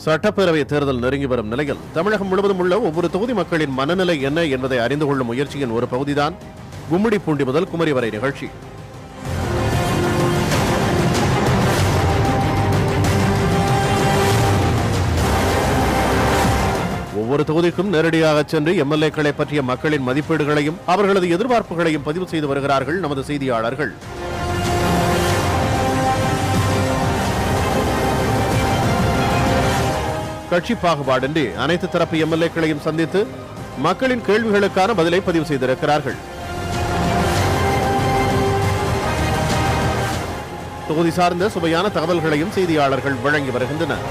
சட்டப்பேரவை தேர்தல் நெருங்கி வரும் நிலையில் தமிழகம் முழுவதும் உள்ள ஒவ்வொரு தொகுதி மக்களின் மனநிலை என்ன என்பதை அறிந்து கொள்ளும் முயற்சியின் ஒரு பகுதிதான் கும்மிடிப்பூண்டி முதல் குமரி வரை நிகழ்ச்சி. ஒவ்வொரு தொகுதிக்கும் நேரடியாக சென்று எம்எல்ஏக்களை பற்றிய மக்களின் மதிப்பீடுகளையும் அவர்களது எதிர்பார்ப்புகளையும் பதிவு செய்து வருகிறார்கள் நமது செய்தியாளர்கள். கட்சி பாகுபாடின்றி அனைத்து தரப்பு எம்எல்ஏக்களையும் சந்தித்து மக்களின் கேள்விகளுக்கான பதிலை பதிவு செய்திருக்கிறார்கள். தொகுதி சார்ந்த சுவையான தகவல்களையும் செய்தியாளர்கள் வழங்கி வருகின்றனர்.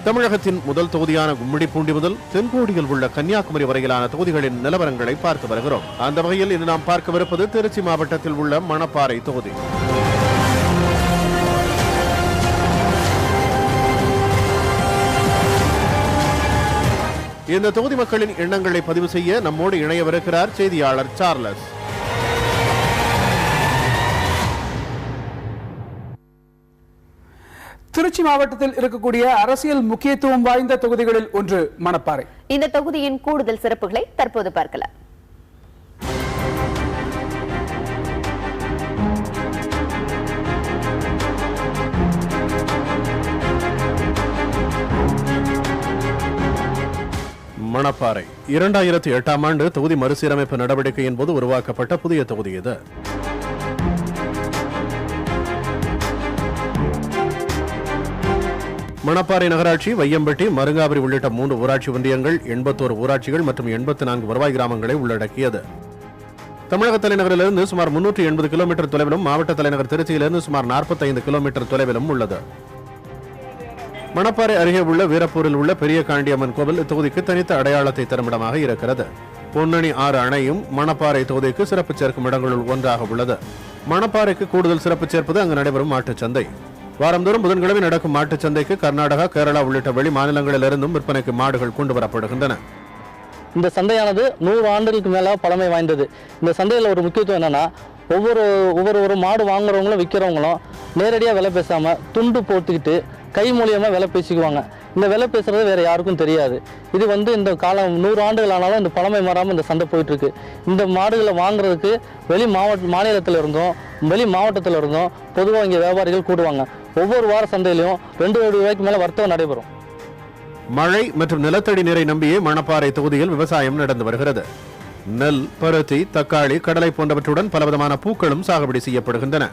தமிழகத்தின் முதல் தொகுதியான கும்மிடிப்பூண்டி முதல் தென்கோடியில் உள்ள கன்னியாகுமரி வரையிலான தொகுதிகளின் நிலவரங்களை பார்த்து வருகிறோம். அந்த வகையில் இன்று நாம் பார்க்கவிருப்பது திருச்சி மாவட்டத்தில் உள்ள மணப்பாறை தொகுதி. இந்த தொகுதி மக்களின் எண்ணங்களை பதிவு செய்ய நம்மோடு இணையவிருக்கிறார் செய்தியாளர் சார்லஸ். திருச்சி மாவட்டத்தில் இருக்கக்கூடிய அரசியல் முக்கியத்துவம் வாய்ந்த தொகுதிகளில் ஒன்று மணப்பாறை. இந்த தொகுதியின் கூடுதல் சிறப்புகளை தற்போது பார்க்கலாம். மணப்பாறை 2008ஆம் ஆண்டு தொகுதி மறுசீரமைப்பு நடவடிக்கையின் போது உருவாக்கப்பட்ட புதிய தொகுதி இது. மணப்பாறை நகராட்சி, வையம்பட்டி, மருங்காபுரி உள்ளிட்ட 3 ஊராட்சி ஒன்றியங்கள், 81 ஊராட்சிகள் மற்றும் 84 வருவாய் கிராமங்களை உள்ளடக்கியது. தமிழக தலைநகரிலிருந்து சுமார் 380 கிலோமீட்டர் தொலைவிலும், மாவட்ட தலைநகர் திருச்சியிலிருந்து சுமார் 45 கிலோமீட்டர் தொலைவிலும் உள்ளது. மணப்பாறை அருகே உள்ள வீரப்பூரில் உள்ள பெரிய காண்டியம்மன் கோவில் இத்தொகுதிக்கு தனித்த அடையாளத்தை தரும் இடமாக இருக்கிறது. பொன்னணி ஆறு அணையும் மணப்பாறை தொகுதிக்கு சிறப்பு சேர்க்கும் இடங்களுள் ஒன்றாக உள்ளது. மணப்பாறைக்கு கூடுதல் சிறப்பு சேர்ப்பது அங்கு நடைபெறும் மாட்டுச்சந்தை. வாரந்தோறும் புதன்கிழமை நடக்கும் மாட்டுச் சந்தைக்கு கர்நாடகா, கேரளா உள்ளிட்ட வெளி மாநிலங்களிலிருந்தும் விற்பனைக்கு மாடுகள் கொண்டு வரப்படுகின்றன. இந்த சந்தையானது 100 ஆண்டுகளுக்கு மேல பழமை வாய்ந்தது. இந்த சந்தையில் ஒரு முக்கியத்துவம் என்னன்னா, ஒவ்வொரு மாடு வாங்குறவங்களும் விற்கிறவங்களும் நேரடியாக விலை பேசாம துண்டு போட்டுக்கிட்டு கை மூலியமா விலை பேசிக்குவாங்க. இந்த விலை பேசுறது வேற யாருக்கும் தெரியாது. இது இந்த காலம் 100 ஆண்டுகள் ஆனாலும் இந்த பழமை மாறாமல் இந்த சந்தை போயிட்டு இருக்கு. இந்த மாடுகளை வாங்குறதுக்கு வெளி மாநிலத்தில் இருந்தும் வெளி மாவட்டத்தில் இருந்தும் பொதுவாக இங்கே வியாபாரிகள் கூடுவாங்க. ஒவ்வொரு வார சந்தையிலையும் 2 கோடி ரூபாய்க்கு மேல வர்த்தகம் நடைபெறும். மழை மற்றும் நிலத்தடி நீரை நம்பியே மணப்பாறை தொகுதியில் விவசாயம் நடந்து வருகிறது. நெல், பருத்தி, தக்காளி, கடலை போன்றவற்றுடன் பலவிதமான பூக்களும் சாகுபடி செய்யப்படுகின்றன.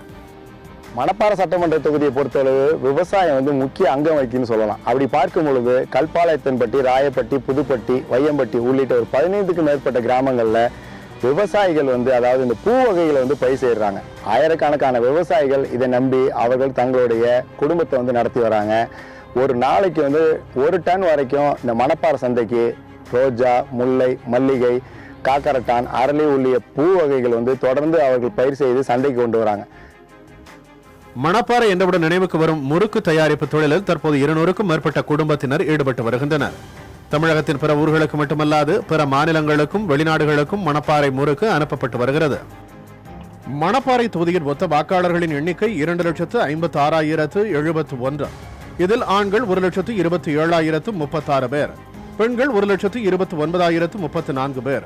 மணப்பாறை சட்டமன்ற தொகுதியை பொறுத்தளவு விவசாயம் முக்கிய அங்கம் வகிக்குன்னு சொல்லலாம். அப்படி பார்க்கும் பொழுது கல்பாளையத்தன்பட்டி, ராயப்பட்டி, புதுப்பட்டி, வையம்பட்டி உள்ளிட்ட ஒரு 15க்கும் மேற்பட்ட கிராமங்கள்ல விவசாயிகள் அதாவது இந்த பூ வகைகளை பயிர் செய்யறாங்க. ஆயிரக்கணக்கான விவசாயிகள் இதை நம்பி அவர்கள் தங்களுடைய குடும்பத்தை நடத்தி வராங்க. ஒரு நாளைக்கு 1 டன் வரைக்கும் இந்த மணப்பாறை சந்தைக்கு ரோஜா, முல்லை, மல்லிகை, காக்கரட்டான், அரளி உள்ளிட்ட பூ வகைகள் தொடர்ந்து அவர்கள் பயிர் செய்து சந்தைக்கு கொண்டு வராங்க. மணப்பாறை என்றவுடன் நினைவுக்கு வரும் முறுக்கு தயாரிப்பு தொழிலில் தற்போது 200க்கும் மேற்பட்ட குடும்பத்தினர் ஈடுபட்டு வருகின்றனர். தமிழகத்தின் பிற ஊர்களுக்கு மட்டுமல்லாது பிற மாநிலங்களுக்கும் வெளிநாடுகளுக்கும் மணப்பாறை முறுக்கு அனுப்பப்பட்டு வருகிறது. மணப்பாறை தொகுதியின் மொத்த வாக்காளர்களின் எண்ணிக்கை 2,56,071. இதில் ஆண்கள் 1,27,036 பேர், பெண்கள் 1,29,034 பேர்,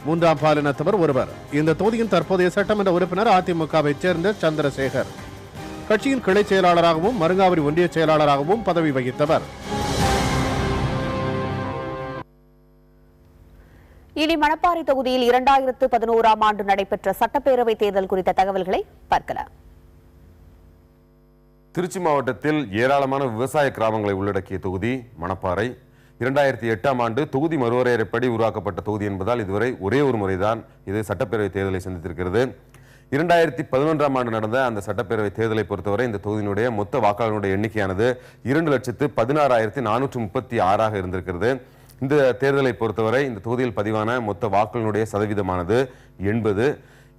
3ஆம் பாலினத்தவர் ஒருவர். இந்த தொகுதியின் தற்போதைய சட்டமன்ற உறுப்பினர் அதிமுகவை சேர்ந்த சந்திரசேகர். கட்சியின் கிளை செயலாளராகவும் மருங்காபுரி ஒன்றிய செயலாளராகவும் பதவி வகித்தவர். இனி மணப்பாறை தொகுதியில் 2011ஆம் ஆண்டு நடைபெற்ற சட்டப்பேரவை தேர்தல் குறித்த தகவல்களை பார்க்கலாம். திருச்சி மாவட்டத்தில் ஏராளமான விவசாய கிராமங்களை உள்ளடக்கிய தொகுதி மணப்பாறை. 2008ஆம் ஆண்டு தொகுதி மறுவரையறைப்படி உருவாக்கப்பட்ட தொகுதி என்பதால் இதுவரை ஒரே ஒரு முறைதான் இது சட்டப்பேரவை தேர்தலை சந்தித்திருக்கிறது. 2011ஆம் ஆண்டு நடந்த அந்த சட்டப்பேரவை தேர்தலை பொறுத்தவரை இந்த தொகுதியினுடைய மொத்த வாக்காளர்களுடைய எண்ணிக்கையானது 2,16,436 இருந்திருக்கிறது. இந்த தேர்தலை பொறுத்தவரை இந்த தொகுதியில் பதிவான மொத்த வாக்குகளுடைய சதவீதமானது 80.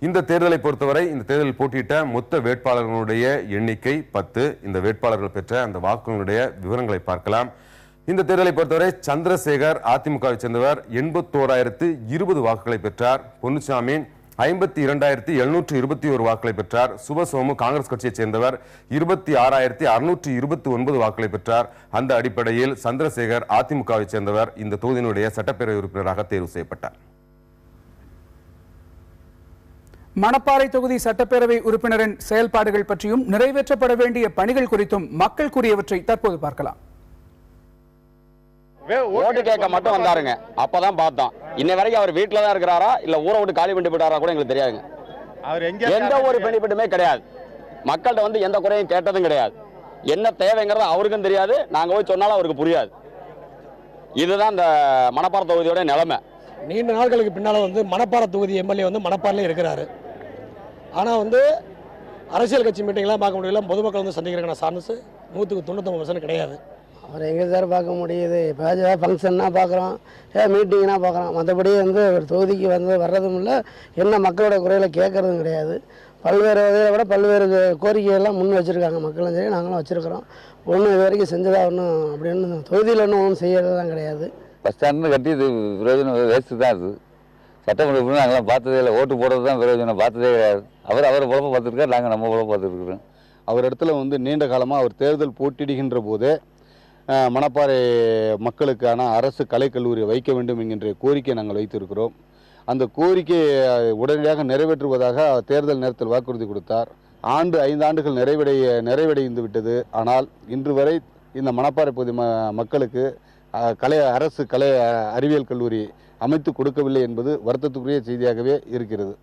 இந்த தேர்தலை பொறுத்தவரை இந்த தேர்தலில் போட்டியிட்ட மொத்த வேட்பாளர்களுடைய எண்ணிக்கை 10. இந்த வேட்பாளர்கள் பெற்ற அந்த வாக்குகளுடைய விவரங்களை பார்க்கலாம். இந்த தேர்தலை பொறுத்தவரை சந்திரசேகர் அதிமுகவை சேர்ந்தவர் 81,020 வாக்குகளை பெற்றார். பொன்னுசாமி 52,721 வாக்குகளை பெற்றார். சுபசோமு காங்கிரஸ் கட்சியைச் சேர்ந்தவர் 26,629 வாக்குகளை பெற்றார். அந்த அடிப்படையில் சந்திரசேகர் அதிமுகவைச் சேர்ந்தவர் இந்த தொகுதியினுடைய சட்டப்பேரவை உறுப்பினராக தேர்வு செய்யப்பட்டார். மணப்பாறை தொகுதி சட்டப்பேரவை உறுப்பினரின் செயல்பாடுகள் பற்றியும் நிறைவேற்றப்பட வேண்டிய பணிகள் குறித்தும் மக்கள் கூறியவற்றை தற்போது பார்க்கலாம். ஓட்டு கேட்க மட்டும் வந்தாருங்க, அப்பதான் பார்த்தோம். இன்ன வரைக்கும் அவர் வீட்டுல தான் இருக்கிறாரா இல்ல ஊரை விட்டு காலி பண்ணி போயிட்டாரா கூட எங்களுக்கு தெரியாதுங்க. எந்த ஒரு பெனிஃபிட்டுமே கிடையாது. மக்கள்கிட்ட வந்து எந்த குறையும் கேட்டதும் கிடையாது. என்ன தேவைங்கிறது அவருக்கும் தெரியாது, நாங்க போய் சொன்னாலும் அவருக்கு புரியாது. இதுதான் இந்த மணப்பாறை தொகுதியோட நிலைமை. நீண்ட நாட்களுக்கு பின்னால வந்து மணப்பாறை தொகுதி எம்எல்ஏ வந்து மணப்பாறையில இருக்கிறாரு. ஆனா வந்து அரசியல் கட்சி மீட்டிங்லாம் பார்க்க முடியல, பொதுமக்கள் வந்து சந்திக்கிறதுக்கான சான்ஸ் 199% கிடையாது. அவர் எங்கே சார் பார்க்க முடியுது? இப்போ ஏதாவது ஃபங்க்ஷன்னா பார்க்குறோம், மீட்டிங்னா பார்க்குறோம். மற்றபடி வந்து ஒரு தொகுதிக்கு வந்து வர்றதும் இல்லை, என்ன மக்களோட குறைகளை கேட்கறதும் கிடையாது. பல்வேறு வகையை விட பல்வேறு கோரிக்கையெல்லாம் முன் வச்சுருக்காங்க. மக்களும் சரி நாங்களும் வச்சுருக்கிறோம். ஒன்றும் இது வரைக்கும் செஞ்சதா ஒன்றும் அப்படின்னு தொகுதியில் ஒன்றும் செய்யறதுலாம் கிடையாது. பஸ் ஸ்டாண்டு கட்டி இது பிரயோஜனம் வேஸ்ட்டு தான். இது சட்டமன்ற நாங்களாம் பார்த்ததே இல்லை. ஓட்டு போடுறது தான் பிரயோஜனம், பார்த்ததே கிடையாது. அவர் பொழப்ப பார்த்துருக்காரு, நாங்கள் நம்ம பொழப்ப பார்த்துருக்குறோம். அவர் இடத்துல வந்து நீண்ட காலமாக அவர் தேர்தல் போட்டியிடுகின்ற போதே மணப்பாறை மக்களுக்கான அரசு கலைக்கல்லூரியை வைக்க வேண்டும் என்கின்ற கோரிக்கை நாங்கள் வைத்திருக்கிறோம். அந்த கோரிக்கையை உடனடியாக நிறைவேற்றுவதாக தேர்தல் நேரத்தில் வாக்குறுதி கொடுத்தார். 5 ஆண்டுகள் நிறைவடைந்து விட்டது. ஆனால் இன்று வரை இந்த மணப்பாறை பகுதி மக்களுக்கு அரசு கலை அறிவியல் கல்லூரி அமைத்து கொடுக்கவில்லை என்பது வருத்தத்துக்குரிய செய்தியாகவே இருக்கிறது.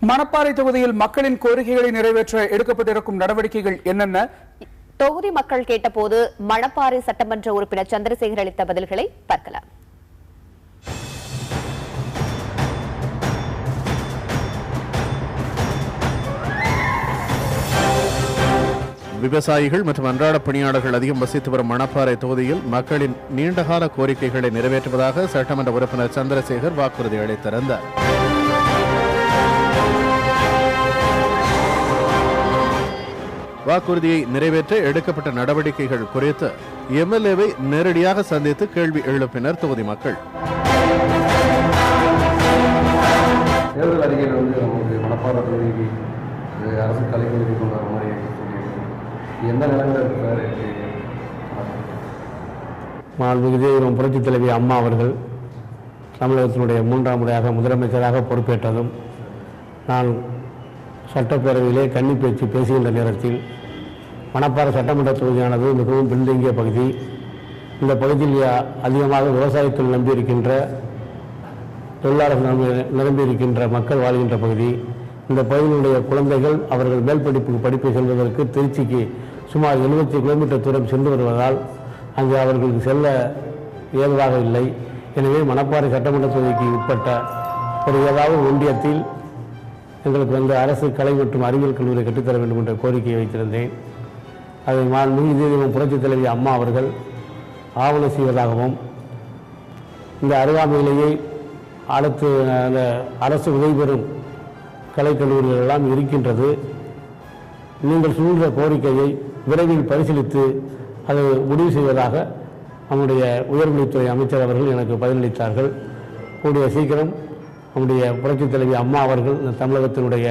மணப்பாறை தொகுதியில் மக்களின் கோரிக்கைகளை நிறைவேற்ற எடுக்கப்பட்டிருக்கும் நடவடிக்கைகள் என்னென்ன? தொகுதி மக்கள் கேட்டபோது மணப்பாறை சட்டமன்ற உறுப்பினர் சந்திரசேகர் அளித்த பதில்களை பார்க்கலாம். விவசாயிகள் மற்றும் அன்றாட பணியாளர்கள் அதிகம் வசித்து வரும் மணப்பாறை தொகுதியில் மக்களின் நீண்டகால கோரிக்கைகளை நிறைவேற்றுவதாக சட்டமன்ற உறுப்பினர் சந்திரசேகர் வாக்குறுதி அளித்திருந்தார். வாக்குறுதியை நிறைவேற்ற எடுக்கப்பட்ட நடவடிக்கைகள் குறித்து எம்எல்ஏவை நேரடியாக சந்தித்து கேள்வி எழுப்பினர் தொகுதி மக்கள். தேர்தல் அறிக்கையில் வந்து நமக்கு மணப்பாறை தொகுதிக்கு அரசு கலைக்கல்லூரி கொண்டு வர மாதிரி எந்த நிலைமையில் இருக்கிறார்? மாண்புமிகு புரட்சித் தலைவி அம்மா அவர்கள் தமிழகத்தினுடைய 3ஆம் முறையாக முதலமைச்சராக பொறுப்பேற்றதும் நான் சட்டப்பேரவையிலே கன்னி பேச்சு பேசுகின்ற நேரத்தில் மணப்பாறை சட்டமன்ற தொகுதியானது மிகவும் பின்தங்கிய பகுதி. இந்த பகுதியில் அதிகமாக விவசாயத்தில் நம்பியிருக்கின்ற தொழிலாளர்கள் நிரம்பியிருக்கின்ற மக்கள் வாழ்கின்ற பகுதி. இந்த பகுதியினுடைய குழந்தைகள் அவர்கள் மேல் படிப்பை செல்வதற்கு திருச்சிக்கு சுமார் 70 கிலோமீட்டர் தூரம் சென்று வருவதால் அங்கு அவர்களுக்கு செல்ல ஏதுவாக இல்லை. எனவே மணப்பாறை சட்டமன்ற தொகுதிக்கு உட்பட்ட ஒரு ஏதாவது ஒன்றியத்தில் எங்களுக்கு வந்து அரசு கலை மற்றும் அறிவியல் கல்லூரி கட்டித்தர வேண்டும் என்ற கோரிக்கையை வைத்திருந்தேன். அதை மாண்புமிகு புரட்சித் தலைவி அம்மா அவர்கள் ஆவணம் செய்வதாகவும் இந்த அருகாமையிலேயே அடுத்து அரசு உதவி பெறும் கலைக்கல்லூரிகள் எல்லாம் இருக்கின்றது, நீங்கள் சொல்கிற கோரிக்கையை விரைவில் பரிசீலித்து அதை முடிவு செய்வதாக நம்முடைய உயர்கல்வித்துறை அமைச்சர் அவர்கள் எனக்கு பதிலளித்தார்கள். கூடிய சீக்கிரம் நம்முடைய புரட்சித் தலைவி அம்மா அவர்கள் இந்த தமிழகத்தினுடைய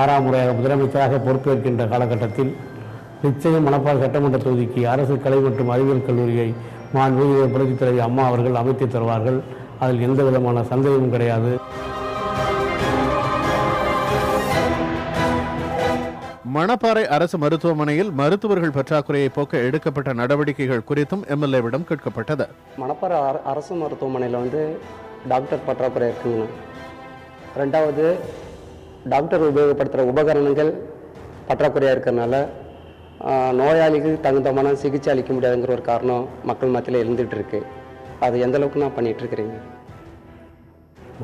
6ஆம் முறையாக முதலமைச்சராக பொறுப்பேற்கின்ற காலகட்டத்தில் நிச்சயம் மணப்பாறை சட்டமன்ற தொகுதிக்கு அரசு கலை மற்றும் அறிவியல் கல்லூரியை மாண்புமிகு புரட்சித் தலைவி அம்மா அவர்கள் அமைத்து தருவார்கள். அதில் எந்த விதமான சந்தேகமும் கிடையாது. மணப்பாறை அரசு மருத்துவமனையில் மருத்துவர்கள் பற்றாக்குறையை போக்க எடுக்கப்பட்ட நடவடிக்கைகள் குறித்தும் எம்எல்ஏவிடம் கேட்கப்பட்டது. மணப்பாறை அரசு மருத்துவமனையில் வந்து டாக்டர் பற்றாக்குறை இருக்குங்க. 2வது டாக்டர் உபயோகப்படுத்துகிற உபகரணங்கள் பற்றாக்குறையாக இருக்கிறதுனால நோயாளிக்கு தகுந்தமான சிகிச்சை அளிக்க முடியாதுங்கிற ஒரு காரணம் மக்கள் மத்தியில் இருந்துகிட்டு இருக்கு. அது எந்த அளவுக்கு நான் பண்ணிகிட்ருக்கிறீங்க?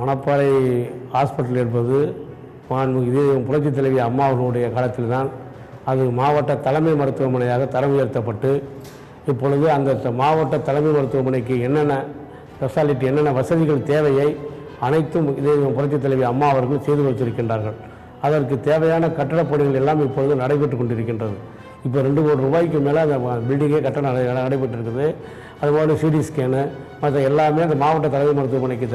மணப்பாறை ஹாஸ்பிட்டல் என்பது மாண்புமிகு புரட்சித் தலைவி அம்மா அவர்களுடைய காலத்தில் தான் அது மாவட்ட தலைமை மருத்துவமனையாக தரம் உயர்த்தப்பட்டு இப்பொழுது அந்த மாவட்ட தலைமை மருத்துவமனைக்கு என்னென்ன ஸ்பெஷாலிட்டி என்னென்ன வசதிகள் தேவையை அனைத்தும் இதே புரட்சித் தலைவி அம்மா அவர்கள் செய்து வைத்திருக்கின்றார்கள். அதற்கு தேவையான கட்டடப் பணிகள் எல்லாம் இப்பொழுது நடைபெற்று கொண்டிருக்கின்றது. இப்போ 2 கோடி ரூபாய்க்கு மேலே அந்த பில்டிங்கே கட்டணம் நடைபெற்றிருக்குது. அதுபோல் சிடி ஸ்கேனு மற்ற எல்லாமே அந்த மாவட்ட தலைமை மருத்துவமனைக்கு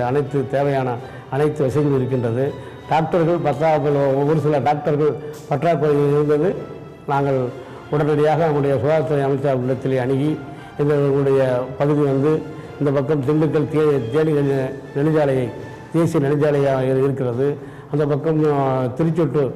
தேவையான அனைத்து வசதிகளும் இருக்கின்றது. டாக்டர்கள் ஒரு சில டாக்டர்கள் பற்றாக்குறை இருந்தது. நாங்கள் உடனடியாக நம்முடைய சுகாதாரத்துறை அமைச்சர் இடத்திலே அணுகி எங்களுடைய பகுதி இந்த பக்கம் திண்டுக்கல் தேனி நெடுஞ்சாலையை தேசிய நெடுஞ்சாலையாக இருக்கிறது. அந்த பக்கம் திருச்செட்டூர்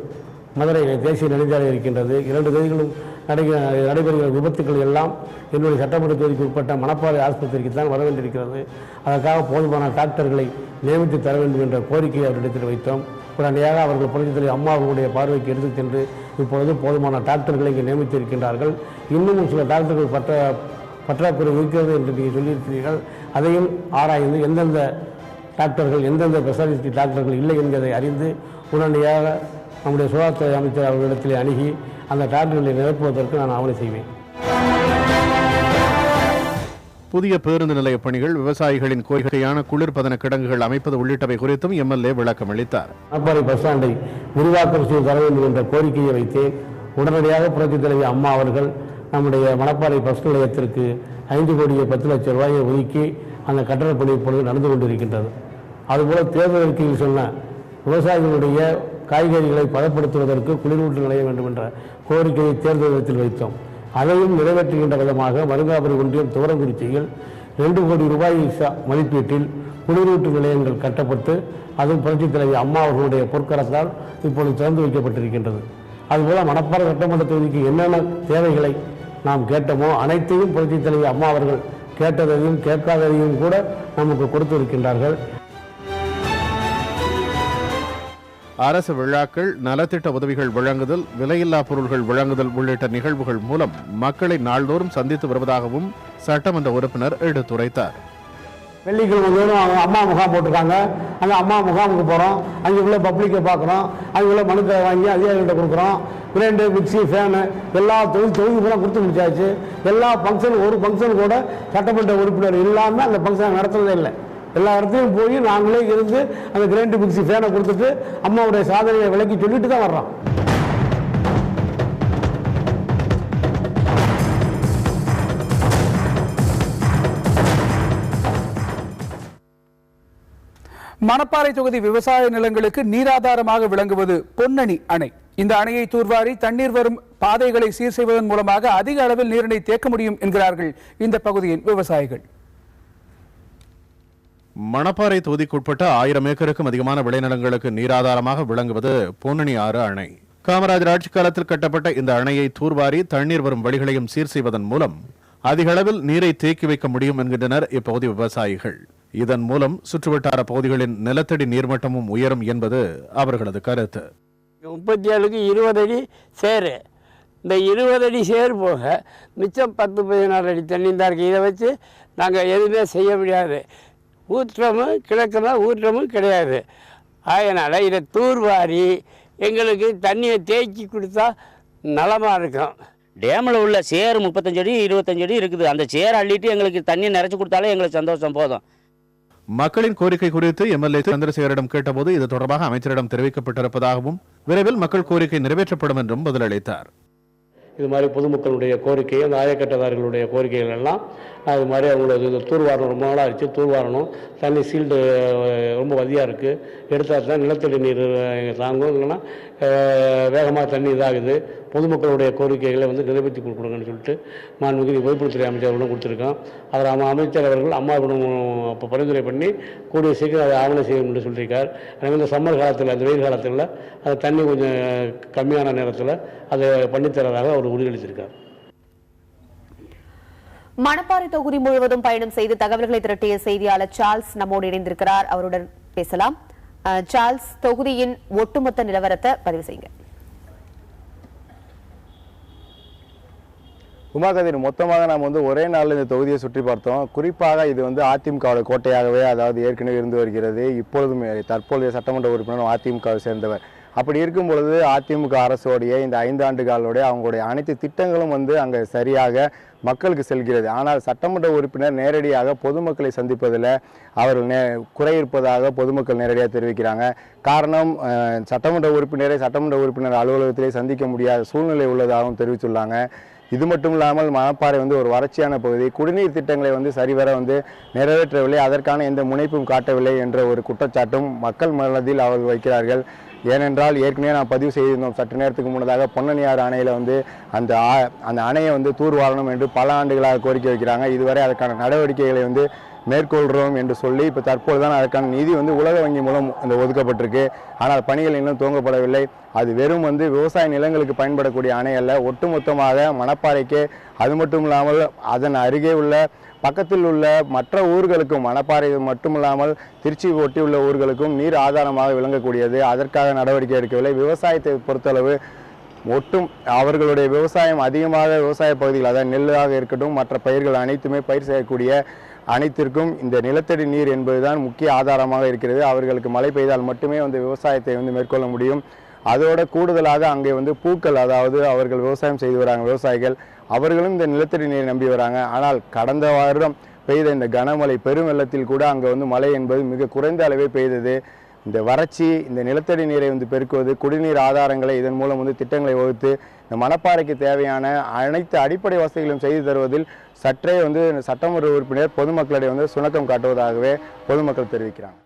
மதுரை தேசிய நெடுஞ்சாலை இருக்கின்றது. 2 தேதிகளும் நடைபெறுகிற விபத்துக்கள் எல்லாம் என்னுடைய சட்டமன்ற தொகுதிக்கு உட்பட்ட மணப்பாறை ஆஸ்பத்திரிக்கு தான் வர வேண்டியிருக்கிறது. அதற்காக போதுமான டாக்டர்களை நியமித்து தர வேண்டும் என்ற கோரிக்கையை அவரிடத்தில் வைத்தோம். உடனடியாக அவர்கள் புரட்சித் தலைவர் அம்மா அவர்களுடைய பார்வைக்கு எடுத்துச் சென்று இப்பொழுது போதுமான டாக்டர்களை இங்கே நியமித்திருக்கின்றார்கள். இன்னமும் சில டாக்டர்கள் பற்றாக்குறை இருக்கிறது என்று நீங்கள் சொல்லியிருக்கிறீர்கள். அதையும் ஆராய்ந்து எந்தெந்த டாக்டர்கள் எந்தெந்த ஸ்பெஷாலிஸ்ட் டாக்டர்கள் இல்லை என்பதை அறிந்து உடனடியாக நம்முடைய சுகாதாரத்துறை அமைச்சர் அவர்களிடத்திலே அணுகி அந்த டாக்டர்களை நிரப்புவதற்கு நான் ஆவணை செய்வேன். புதிய பேருந்து நிலைய பணிகள், விவசாயிகளின் கோரிக்கையான குளிர்பதன கிடங்குகள் அமைப்பது உள்ளிட்டவை குறித்தும் எம்எல்ஏ விளக்கம் அளித்தார். மணப்பாறை பஸ் ஸ்டாண்டை விரிவாக்கம் செய்து தர வேண்டும் என்ற கோரிக்கையை வைத்தேன். உடனடியாக புரட்சித் தலைவர் அம்மா அவர்கள் நம்முடைய மணப்பாறை பஸ் நிலையத்திற்கு 5,10,00,000 ரூபாயை ஒதுக்கி அந்த கட்டடப் பணி இப்பொழுது நடந்து கொண்டிருக்கின்றது. அதுபோல் தேர்தல் அறிக்கையில் சொன்ன விவசாயிகளுடைய காய்கறிகளை பதப்படுத்துவதற்கு குளிரூட்டு நிலைய வேண்டும் என்ற கோரிக்கையை தேர்தல் வைத்தோம். அதையும் நிறைவேற்றுகின்ற விதமாக மருங்காபுரி ஒன்றியம் துவரங்குறிச்சியில் 2 கோடி ரூபாய் மதிப்பீட்டில் குளிரூட்டு நிலையங்கள் கட்டப்பட்டு அதுவும் புரட்சித் தலைவர் அம்மா அவர்களுடைய பொற்கரத்தால் இப்பொழுது திறந்து வைக்கப்பட்டிருக்கின்றது. அதுபோல் மணப்பாறை சட்டமன்ற தொகுதிக்கு என்னென்ன தேவைகளை நாம் கேட்டோமோ அனைத்தையும் புரட்சித் தலைவர் அம்மா அவர்கள் கேட்டதையும் கேட்காததையும் கூட நமக்கு கொடுத்திருக்கின்றார்கள். அரசு விழாக்கள், நலத்திட்ட உதவிகள் வழங்குதல், விலையில்லா பொருட்கள் வழங்குதல் உள்ளிட்ட நிகழ்வுகள் மூலம் மக்களை நாள்தோறும் சந்தித்து வருவதாகவும் சட்டமன்ற உறுப்பினர் எடுத்துரைத்தார். வெள்ளிக்கிழமை அம்மா முகாம் போட்டிருக்காங்க. அந்த அம்மா முகாமுக்கு போகிறோம். அங்கே உள்ள பப்ளிக்கை பார்க்குறோம். அங்கே உள்ள மனுக்களை வாங்கி அதிகாரிகிட்ட கொடுக்குறோம். கிரைண்டர், மிக்சி, ஃபேனு எல்லா தொகுதி கூட கொடுத்து முடிச்சாச்சு. எல்லா ஃபங்க்ஷனும் ஒரு ஃபங்க்ஷன் கூட சட்டமன்ற உறுப்பினர் இல்லாமல் அந்த ஃபங்க்ஷனை நடத்துறதே இல்லை. எல்லா இடத்துலையும் போய் நாங்களே இருந்து அந்த கிரைண்டர், மிக்சி, ஃபேனை கொடுத்துட்டு அம்மாவுடைய சாதனையை விளக்கி சொல்லிட்டு தான் வர்றோம். மணப்பாறை தொகுதி விவசாய நிலங்களுக்கு நீராதாரமாக விளங்குவது பொன்னணி அணை. இந்த அணையை தூர்வாரி தண்ணீர் வரும் பாதைகளை சீர் செய்வதன் மூலமாக அதிக அளவில் நீரினை தேக்க முடியும் என்கிறார்கள் இந்த பகுதியின் விவசாயிகள். மணப்பாறை தொகுதிக்குட்பட்ட 1000 ஏக்கருக்கும் அதிகமான விளைநிலங்களுக்கு நீராதாரமாக விளங்குவது பொன்னணி ஆறு அணை. காமராஜர் ஆட்சி காலத்தில் கட்டப்பட்ட இந்த அணையை தூர்வாரி தண்ணீர் வரும் வழிகளையும் சீர் செய்வதன் மூலம் அதிக அளவில் நீரை தேக்கி வைக்க முடியும் என்கின்றனர் இப்பகுதி விவசாயிகள். இதன் மூலம் சுற்றுவட்டார பகுதிகளின் நிலத்தடி நீர்மட்டமும் உயரும் என்பது அவர்களது கருத்து. 37க்கு 20 அடி சேரு. இந்த 20 அடி சேரு போக மிச்சம் 10-14 அடி தண்ணி தான் இருக்குது. இதை வச்சு நாங்கள் எதுவுமே செய்ய முடியாது. ஊற்றமும் கிழக்குனா ஊற்றமும் கிடையாது. அதனால் இதை தூர்வாரி எங்களுக்கு தண்ணியை தேக்கி கொடுத்தா நலமாக இருக்கும். டேமில் உள்ள சேர் 35 அடி 25 அடி இருக்குது. அந்த சேர் அள்ளிட்டு எங்களுக்கு தண்ணி நிறைச்சி கொடுத்தாலே எங்களுக்கு சந்தோஷம் போதும். மக்களின் கோரிக்கை குறித்து எம்எல்ஏ சந்திரசேகரிடம் கேட்டபோது இது தொடர்பாக அமைச்சரிடம் தெரிவிக்கப்பட்டிருப்பதாகவும் விரைவில் மக்கள் கோரிக்கை நிறைவேற்றப்படும் என்றும் பதிலளித்தார். இது மாதிரி பொதுமக்களுடைய கோரிக்கை, அந்த ஆயக்கட்டதாரர்களுடைய கோரிக்கைகள் எல்லாம் அது மாதிரி அவங்களோட தூர்வாரணும். ரொம்ப நாளாக ஆச்சு, தூர்வாரணும். தண்ணி சீல்டு ரொம்ப வதியாக இருக்குது. எடுத்தால் தான் நிலத்தடி நீர் தாங்கும். இல்லைன்னா வேகமாக தண்ணி இதாகுது. பொதுமக்களுடைய கோரிக்கைகளை நிறைவேற்றி கொடுக்கணும்னு சொல்லிட்டு மாண்புமிகு பொதுப்பணித்துறை அமைச்சர்களும் கொடுத்துருக்கோம். அதில் அமைச்சர் அவர்கள் அம்மாவிடம் இப்போ பரிந்துரை பண்ணி கூடிய சீக்கிரம் அதை ஆவணம் செய்யணும் என்று சொல்லியிருக்கார். எனக்கு இந்த சம்மர் காலத்தில், அந்த வெயில் காலத்தில் அந்த தண்ணி கொஞ்சம் கம்மியான நேரத்தில் அதை பண்ணித்தரதாக அவர் உறுதியளித்திருக்கார். மணப்பாறை தொகுதி முழுவதும் பயணம் செய்து தகவல்களை திரட்டிய செய்தியாளர் சார்ல்ஸ் நம்மோடு இணைந்திருக்கிறார். அவருடன் பேசலாம். சார்ல்ஸ், தொகுதியின் ஒட்டுமொத்த நிலவரத்தை பதிவு செய்யுங்க. உமாகதிர், மொத்தமாக நாம் ஒரே நாளில் இந்த தொகுதியை சுற்றி பார்த்தோம். குறிப்பாக இது அதிமுக கோட்டையாகவே, அதாவது ஏற்கனவே இருந்து வருகிறது. இப்பொழுதும் தற்போதைய சட்டமன்ற உறுப்பினர் அதிமுகவை சேர்ந்தவர் அப்படி இருக்கும் பொழுது அதிமுக அரசோடைய இந்த 5 ஆண்டு காலோடைய அவங்களுடைய அனைத்து திட்டங்களும் வந்து அங்கே சரியாக மக்களுக்கு செல்கிறது. ஆனால் சட்டமன்ற உறுப்பினர் நேரடியாக பொதுமக்களை சந்திப்பதில் அவர்கள் குறை இருப்பதாக பொதுமக்கள் நேரடியாக தெரிவிக்கிறாங்க. காரணம், சட்டமன்ற உறுப்பினர் அலுவலகத்திலே சந்திக்க முடியாத சூழ்நிலை உள்ளதாகவும் தெரிவித்துள்ளாங்க. இது மட்டும் இல்லாமல் மணப்பாறை வந்து ஒரு வறட்சியான பகுதி, குடிநீர் திட்டங்களை வந்து சரிவர வந்து நிறைவேற்றவில்லை, அதற்கான எந்த முனைப்பும் காட்டவில்லை என்ற ஒரு குற்றச்சாட்டும் மக்கள் மனதில் அவர்கள் வைக்கிறார்கள். ஏனென்றால் ஏற்கனவே நான் பதிவு செய்திருந்தோம் சற்று நேரத்துக்கு முன்னதாக பொன்னணியாறு அணையில் வந்து அந்த அணையை வந்து தூர்வாரணும் என்று பல ஆண்டுகளாக கோரிக்கை வைக்கிறாங்க. இதுவரை அதற்கான நடவடிக்கைகளை வந்து மேற்கொள்கிறோம் என்று சொல்லி இப்போ தற்போது தான் அதற்கான நிதி வந்து உலக வங்கி மூலம் இந்த ஒதுக்கப்பட்டிருக்கு. ஆனால் பணிகள் இன்னும் துவங்கப்படவில்லை. அது வெறும் வந்து விவசாய நிலங்களுக்கு பயன்படக்கூடிய அணை அல்ல, ஒட்டுமொத்தமாக மணப்பாறைக்கு, அது மட்டும் இல்லாமல் அதன் அருகே உள்ள பக்கத்தில் உள்ள மற்ற ஊர்களுக்கும், மணப்பாறை மட்டுமில்லாமல் திருச்சி ஒட்டியுள்ள ஊர்களுக்கும் நீர் ஆதாரமாக விளங்கக்கூடியது. அதற்காக நடவடிக்கை எடுக்கவில்லை. விவசாயத்தை பொறுத்தளவு அவர்களுடைய விவசாயம் அதிகமாக விவசாய பகுதிகள், அதாவது நெல்லாக இருக்கட்டும் மற்ற பயிர்கள் அனைத்துமே பயிர் செய்யக்கூடிய அனைத்திற்கும் இந்த நிலத்தடி நீர் என்பதுதான் முக்கிய ஆதாரமாக இருக்கிறது. அவர்களுக்கு மழை பெய்தால் மட்டுமே வந்து விவசாயத்தை வந்து மேற்கொள்ள முடியும். அதோட கூடுதலாக அங்கே வந்து பூக்கள், அதாவது அவர்கள் விவசாயம் செய்து வராங்க விவசாயிகள், அவர்களும் இந்த நிலத்தடி நீரை நம்பி வராங்க. ஆனால் கடந்த வருடம் பெய்த இந்த கனமழை பெரும் வெள்ளத்தில் கூட அங்கே வந்து மழை என்பது மிக குறைந்த அளவே பெய்தது. இந்த வறட்சி, இந்த நிலத்தடி நீரை வந்து பெருக்குவது, குடிநீர் ஆதாரங்களை இதன் மூலம் வந்து திட்டங்களை வகுத்து இந்த மணப்பாறைக்கு தேவையான அனைத்து அடிப்படை வசதிகளும் செய்து தருவதில் சற்றே வந்து சட்டமன்ற உறுப்பினர் பொதுமக்களிடையே வந்து சுணக்கம் காட்டுவதாகவே பொதுமக்கள் தெரிவிக்கிறாங்க.